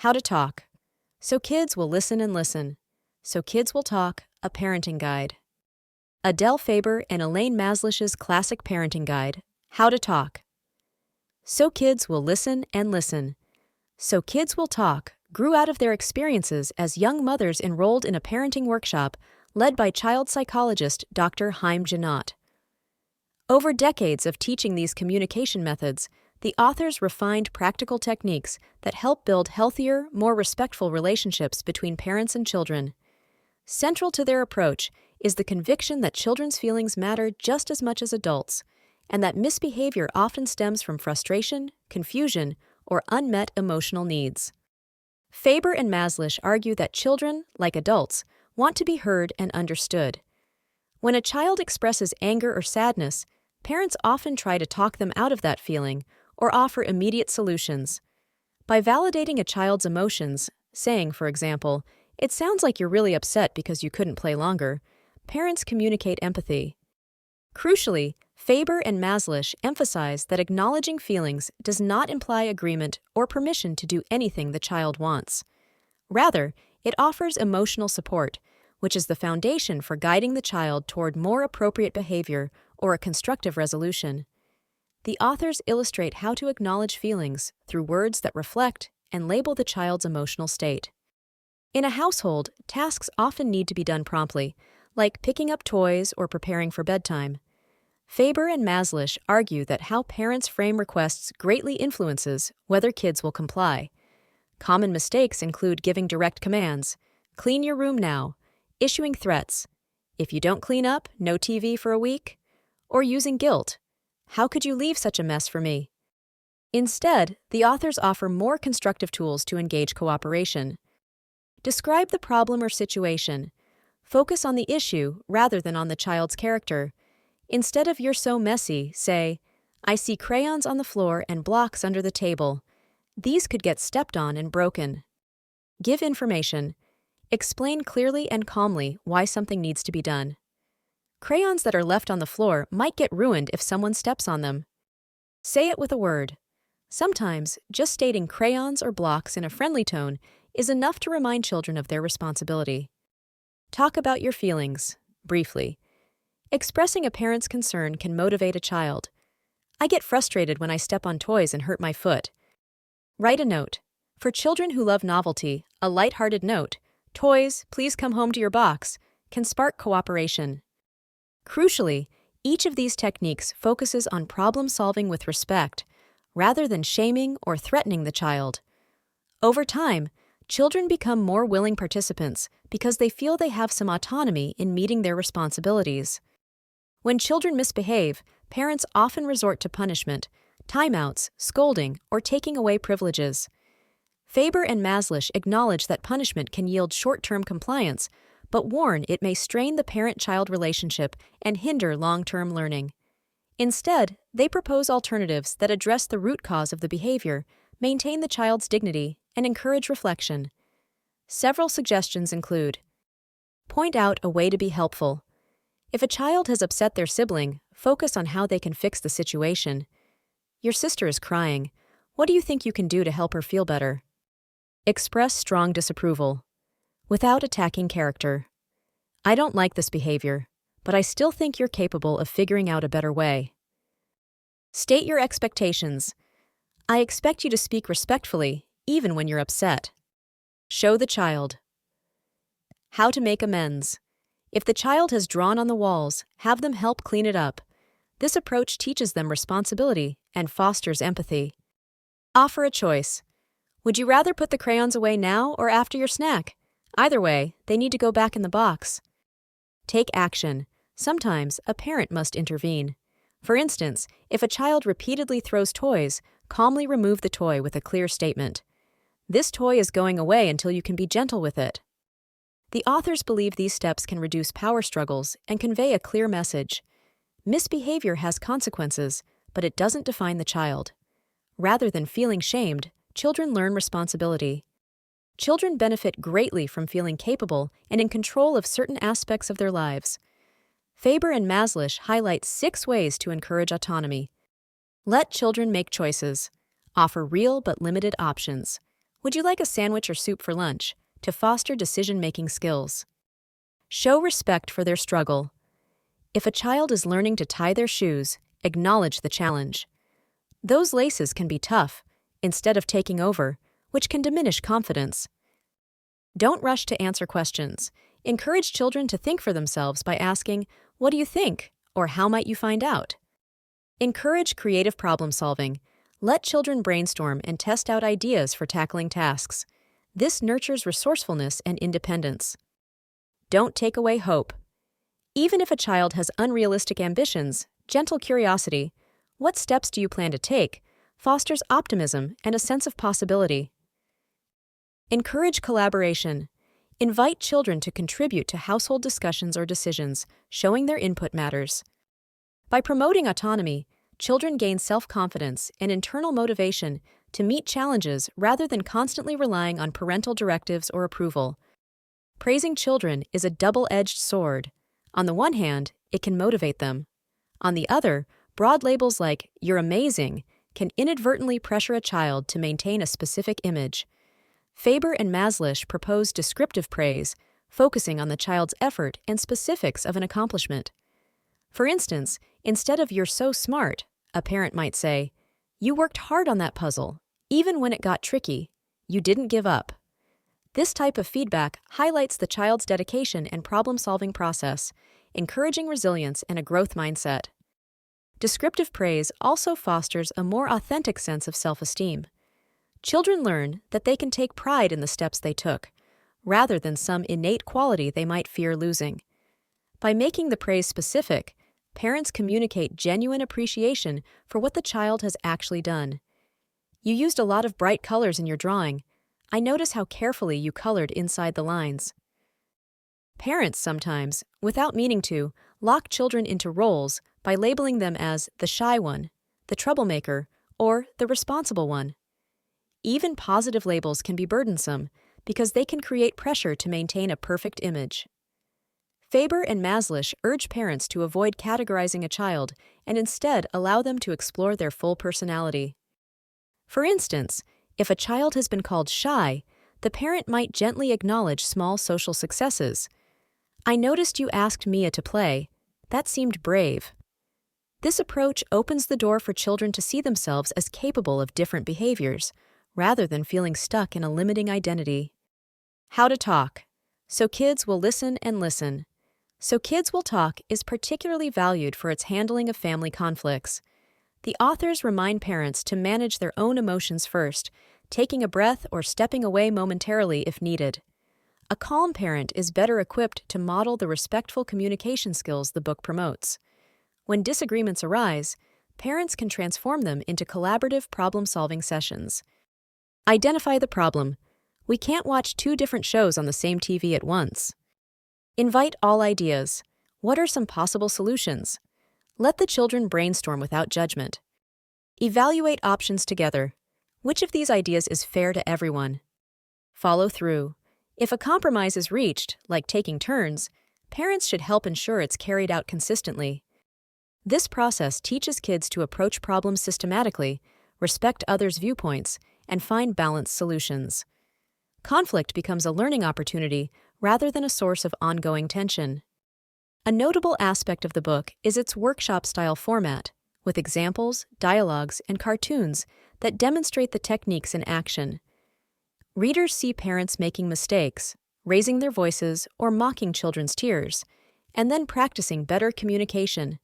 How to talk. So kids will listen and listen. So kids will talk, a parenting guide. Adele Faber and Elaine Maslish's classic parenting guide, How to Talk. So kids will listen and listen. So kids will talk grew out of their experiences as young mothers enrolled in a parenting workshop led by child psychologist Dr. Haim Janot. Over decades of teaching these communication methods, the authors refined practical techniques that help build healthier, more respectful relationships between parents and children. Central to their approach is the conviction that children's feelings matter just as much as adults, and that misbehavior often stems from frustration, confusion, or unmet emotional needs. Faber and Maslish argue that children, like adults, want to be heard and understood. When a child expresses anger or sadness, parents often try to talk them out of that feeling or offer immediate solutions. By validating a child's emotions, saying, for example, "It sounds like you're really upset because you couldn't play longer," parents communicate empathy. Crucially, Faber and Maslish emphasize that acknowledging feelings does not imply agreement or permission to do anything the child wants. Rather, it offers emotional support, which is the foundation for guiding the child toward more appropriate behavior or a constructive resolution. The authors illustrate how to acknowledge feelings through words that reflect and label the child's emotional state. In a household, tasks often need to be done promptly, like picking up toys or preparing for bedtime. Faber and Maslish argue that how parents frame requests greatly influences whether kids will comply. Common mistakes include giving direct commands, "Clean your room now," issuing threats, "If you don't clean up, no TV for a week," or using guilt, "How could you leave such a mess for me?" Instead, the authors offer more constructive tools to engage cooperation. Describe the problem or situation. Focus on the issue rather than on the child's character. Instead of "You're so messy," say, "I see crayons on the floor and blocks under the table. These could get stepped on and broken." Give information. Explain clearly and calmly why something needs to be done. Crayons that are left on the floor might get ruined if someone steps on them. Say it with a word. Sometimes, just stating crayons or blocks in a friendly tone is enough to remind children of their responsibility. Talk about your feelings, briefly. Expressing a parent's concern can motivate a child. "I get frustrated when I step on toys and hurt my foot." Write a note. For children who love novelty, a light-hearted note, "Toys, please come home to your box," can spark cooperation. Crucially, each of these techniques focuses on problem-solving with respect, rather than shaming or threatening the child. Over time, children become more willing participants because they feel they have some autonomy in meeting their responsibilities. When children misbehave, parents often resort to punishment, timeouts, scolding, or taking away privileges. Faber and Maslish acknowledge that punishment can yield short-term compliance, but warn it may strain the parent-child relationship and hinder long-term learning. Instead, they propose alternatives that address the root cause of the behavior, maintain the child's dignity, and encourage reflection. Several suggestions include: point out a way to be helpful. If a child has upset their sibling, focus on how they can fix the situation. "Your sister is crying. What do you think you can do to help her feel better?" Express strong disapproval, without attacking character. "I don't like this behavior, but I still think you're capable of figuring out a better way." State your expectations. "I expect you to speak respectfully, even when you're upset." Show the child. How to make amends. If the child has drawn on the walls, have them help clean it up. This approach teaches them responsibility and fosters empathy. Offer a choice. "Would you rather put the crayons away now or after your snack? Either way, they need to go back in the box." Take action. Sometimes a parent must intervene. For instance, if a child repeatedly throws toys, calmly remove the toy with a clear statement. "This toy is going away until you can be gentle with it." The authors believe these steps can reduce power struggles and convey a clear message. Misbehavior has consequences, but it doesn't define the child. Rather than feeling shamed, children learn responsibility. Children benefit greatly from feeling capable and in control of certain aspects of their lives. Faber and Maslish highlight 6 ways to encourage autonomy. Let children make choices. Offer real but limited options. Would you like a sandwich or soup for lunch? To foster decision-making skills. Show respect for their struggle. If a child is learning to tie their shoes, acknowledge the challenge. Those laces can be tough, instead of taking over, which can diminish confidence. Don't rush to answer questions. Encourage children to think for themselves by asking, "What do you think?" or "How might you find out?" Encourage creative problem solving. Let children brainstorm and test out ideas for tackling tasks. This nurtures resourcefulness and independence. Don't take away hope. Even if a child has unrealistic ambitions, gentle curiosity, "What steps do you plan to take?" fosters optimism and a sense of possibility. Encourage collaboration. Invite children to contribute to household discussions or decisions, showing their input matters. By promoting autonomy, children gain self-confidence and internal motivation to meet challenges rather than constantly relying on parental directives or approval. Praising children is a double-edged sword. On the one hand, it can motivate them. On the other, broad labels like "you're amazing" can inadvertently pressure a child to maintain a specific image. Faber and Maslisch propose descriptive praise, focusing on the child's effort and specifics of an accomplishment. For instance, instead of "you're so smart," a parent might say, "You worked hard on that puzzle, even when it got tricky. You didn't give up." This type of feedback highlights the child's dedication and problem-solving process, encouraging resilience and a growth mindset. Descriptive praise also fosters a more authentic sense of self-esteem. Children learn that they can take pride in the steps they took, rather than some innate quality they might fear losing. By making the praise specific, parents communicate genuine appreciation for what the child has actually done. "You used a lot of bright colors in your drawing. I notice how carefully you colored inside the lines." Parents sometimes, without meaning to, lock children into roles by labeling them as the shy one, the troublemaker, or the responsible one. Even positive labels can be burdensome because they can create pressure to maintain a perfect image. Faber and Maslisch urge parents to avoid categorizing a child and instead allow them to explore their full personality. For instance, if a child has been called shy, the parent might gently acknowledge small social successes. "I noticed you asked Mia to play. That seemed brave." This approach opens the door for children to see themselves as capable of different behaviors, rather than feeling stuck in a limiting identity. How to talk. So kids will listen and listen. So Kids Will Talk is particularly valued for its handling of family conflicts. The authors remind parents to manage their own emotions first, taking a breath or stepping away momentarily if needed. A calm parent is better equipped to model the respectful communication skills the book promotes. When disagreements arise, parents can transform them into collaborative problem-solving sessions. Identify the problem. We can't watch 2 different shows on the same TV at once. Invite all ideas. What are some possible solutions? Let the children brainstorm without judgment. Evaluate options together. Which of these ideas is fair to everyone? Follow through. If a compromise is reached, like taking turns, parents should help ensure it's carried out consistently. This process teaches kids to approach problems systematically, respect others' viewpoints, and find balanced solutions. Conflict becomes a learning opportunity rather than a source of ongoing tension. A notable aspect of the book is its workshop-style format, with examples, dialogues, and cartoons that demonstrate the techniques in action. Readers see parents making mistakes, raising their voices, or mocking children's tears, and then practicing better communication.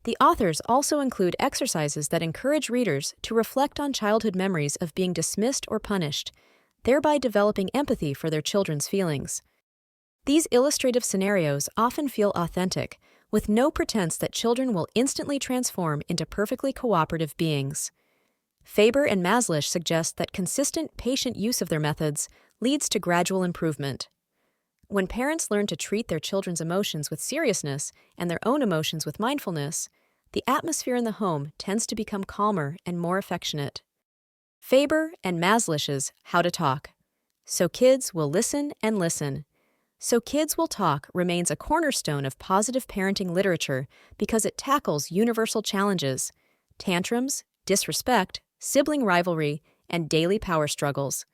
The authors also include exercises that encourage readers to reflect on childhood memories of being dismissed or punished, thereby developing empathy for their children's feelings. These illustrative scenarios often feel authentic, with no pretense that children will instantly transform into perfectly cooperative beings. Faber and Maslisch suggest that consistent, patient use of their methods leads to gradual improvement. When parents learn to treat their children's emotions with seriousness and their own emotions with mindfulness, the atmosphere in the home tends to become calmer and more affectionate. Faber and Maslisch's How to Talk. So Kids Will Listen and Listen. So Kids Will Talk remains a cornerstone of positive parenting literature because it tackles universal challenges, tantrums, disrespect, sibling rivalry, and daily power struggles.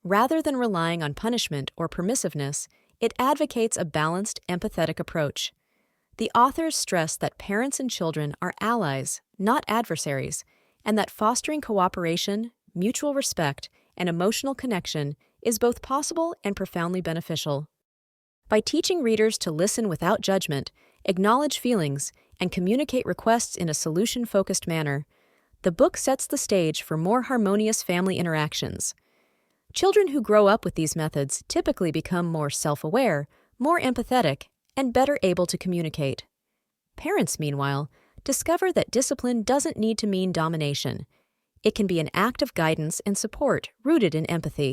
Rather than relying on punishment or permissiveness, it advocates a balanced, empathetic approach. The authors stress that parents and children are allies, not adversaries, and that fostering cooperation, mutual respect, and emotional connection is both possible and profoundly beneficial. By teaching readers to listen without judgment, acknowledge feelings, and communicate requests in a solution-focused manner, the book sets the stage for more harmonious family interactions. Children who grow up with these methods typically become more self-aware, more empathetic, and better able to communicate. Parents, meanwhile, discover that discipline doesn't need to mean domination. It can be an act of guidance and support rooted in empathy.